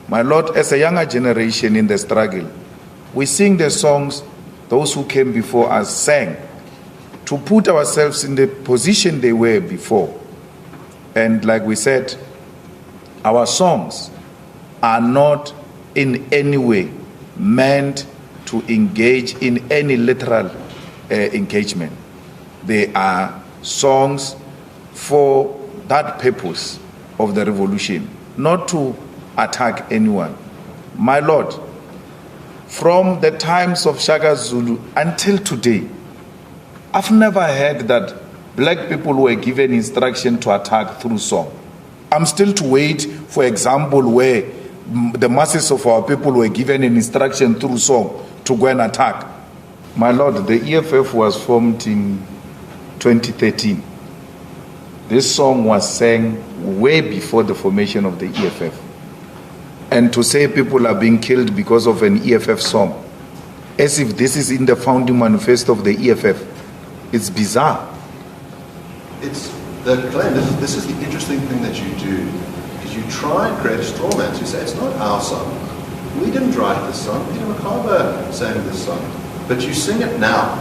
My Lord, as a younger generation in the struggle, we sing the songs those who came before us sang to put ourselves in the position they were before. And like we said, our songs are not in any way meant to engage in any literal engagement. They are songs for that purpose of the revolution, not to attack anyone. My Lord, from the times of Shaka Zulu until today, I've never heard that black people were given instruction to attack through song. I'm still to wait for example where the masses of our people were given an instruction through song to go and attack. My Lord, the EFF was formed in 2013. This song was sang way before the formation of the EFF. And to say people are being killed because of an EFF song, as if this is in the founding manifesto of the EFF, it's bizarre. It's the claim, this is the interesting thing that you do, is you try and create a straw man to say it's not our song. We didn't write this song, Peter McCarver sang this song, but you sing it now.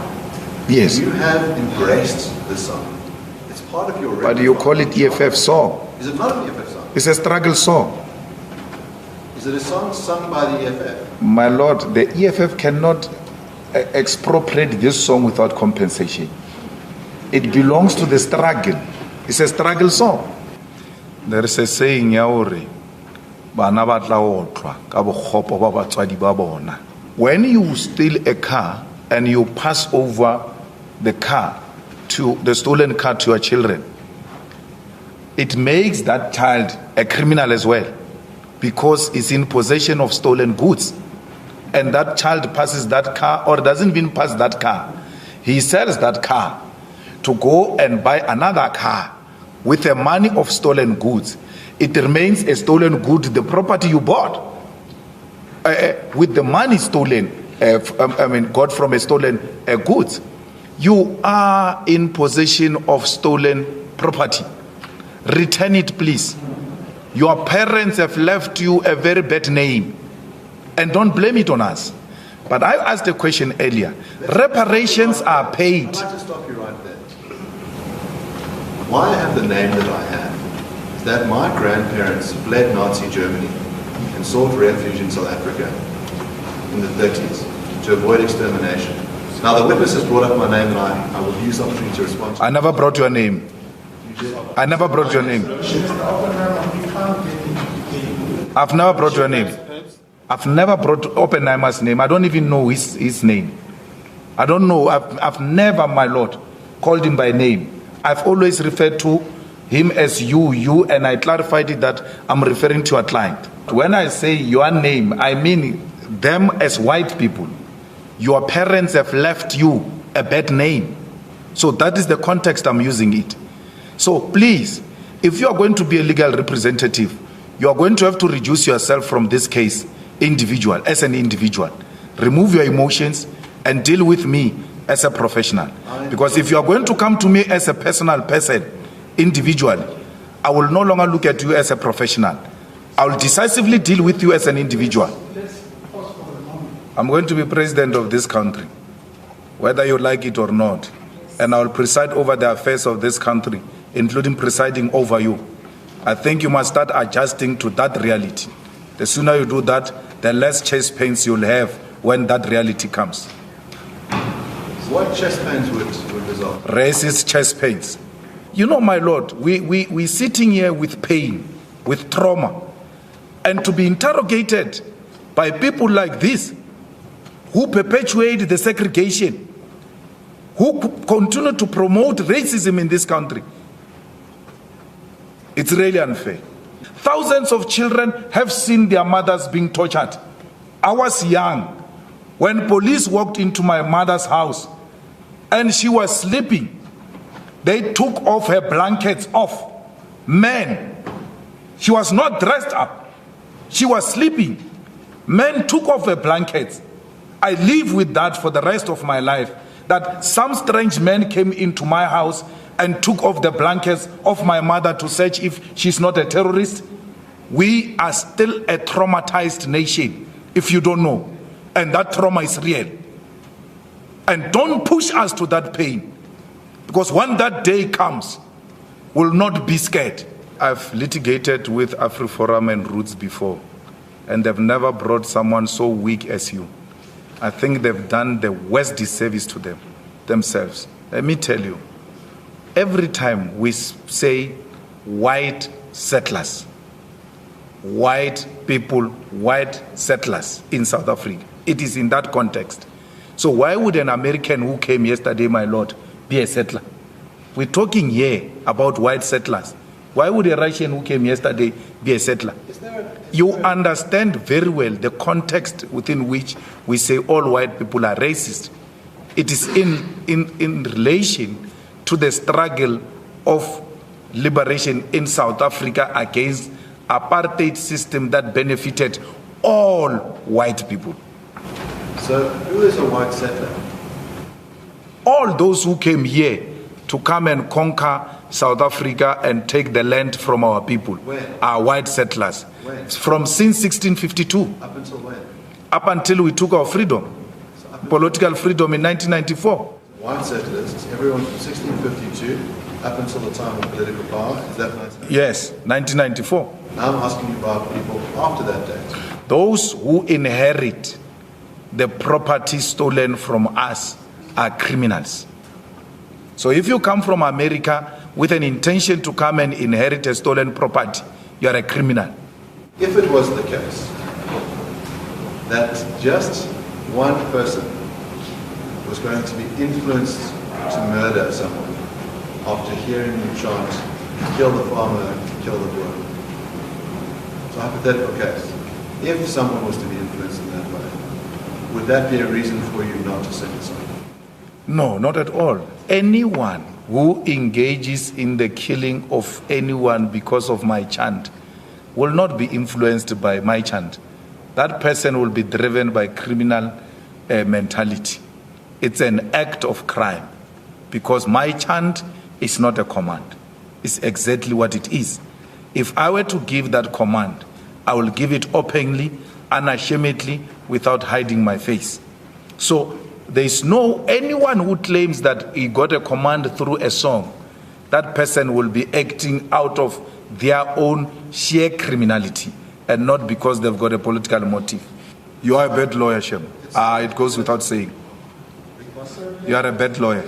Yes. You have embraced this song. It's part of your repertoire. But you call it EFF song. Is it not an EFF song? It's a struggle song. Is it a song sung by the EFF? My Lord, the EFF cannot expropriate this song without compensation. It belongs to the struggle. It's a struggle song. There is a saying, when you steal a car and you pass over the car to the stolen car to your children, it makes that child a criminal as well, because it's in possession of stolen goods. And that child passes that car, or doesn't even pass that car. He sells that car to go and buy another car with the money of stolen goods. It remains a stolen good, the property you bought with the money stolen, got from a stolen goods. You are in possession of stolen property. Return it, please. Your parents have left you a very bad name, and don't blame it on us. But I asked a question earlier. Reparations are paid. I'd like to stop you right there. Why I have the name that I have is that my grandparents fled Nazi Germany and sought refuge in South Africa in the 30s to avoid extermination. Now the witness has brought up my name, and I will use the opportunity to respond to I never brought your name. I never brought your name. I've never brought your name. I've never brought Oppenheimer's name. I don't even know his name. I don't know. I've never, my Lord, called him by name. I've always referred to him as you, and I clarified it that I'm referring to a client. When I say your name, I mean them as white people. Your parents have left you a bad name. So that is the context I'm using it. So please, if you are going to be a legal representative, you are going to have to reduce yourself from this case as an individual. Remove your emotions and deal with me as a professional. Because if you are going to come to me as a personal person, individually, I will no longer look at you as a professional. I will decisively deal with you as an individual. I'm going to be president of this country, whether you like it or not. And I will preside over the affairs of this country, including presiding over you. I think you must start adjusting to that reality. The sooner you do that, the less chest pains you'll have when that reality comes. What chest pains would resolve? Racist chest pains. You know, my Lord, we're sitting here with pain, with trauma, and to be interrogated by people like this, who perpetuate the segregation, who continue to promote racism in this country. It's really unfair. Thousands of children have seen their mothers being tortured. I was young when police walked into my mother's house and she was sleeping. They took off her blankets off. Men, she was not dressed up. She was sleeping. Men took off her blankets. I live with that for the rest of my life, that some strange men came into my house and took off the blankets of my mother to search if she's not a terrorist. We are still a traumatized nation, if you don't know. And that trauma is real. And don't push us to that pain. Because when that day comes, we'll not be scared. I've litigated with AfriForum and Roots before, and they've never brought someone so weak as you. I think they've done the worst disservice to themselves. Let me tell you, every time we say white settlers, white people, white settlers in South Africa, it is in that context. So why would an American who came yesterday, my lord, be a settler? We're talking here about white settlers. Why would a Russian who came yesterday be a settler? You understand very well the context within which we say all white people are racist. It is in relation to the struggle of liberation in South Africa against apartheid system that benefited all white people. So who is a white settler? All those who came here to come and conquer South Africa and take the land from our people. When? Are white settlers. When? Since 1652. Up until when? Up until we took our freedom, political freedom in 1994. White settlers is everyone from 1652 up until the time of political power. Is that 1994? Yes, 1994. Now I'm asking you about people after that date. Those who inherit the property stolen from us are criminals. So if you come from America with an intention to come and inherit a stolen property, you are a criminal. If it was the case that just one person was going to be influenced to murder someone after hearing the chant, kill the farmer, kill the boy. So hypothetical case. If someone was to be influenced in that way, would that be a reason for you not to sing a song? No, not at all. Anyone who engages in the killing of anyone because of my chant will not be influenced by my chant. That person will be driven by criminal mentality. It's an act of crime because my chant is not a command. It's exactly what it is. If I were to give that command, I will give it openly, unashamedly, without hiding my face. So there is anyone who claims that he got a command through a song, that person will be acting out of their own sheer criminality and not because they've got a political motive. You are a bad lawyer, Shem. It goes without saying. You are a bad lawyer.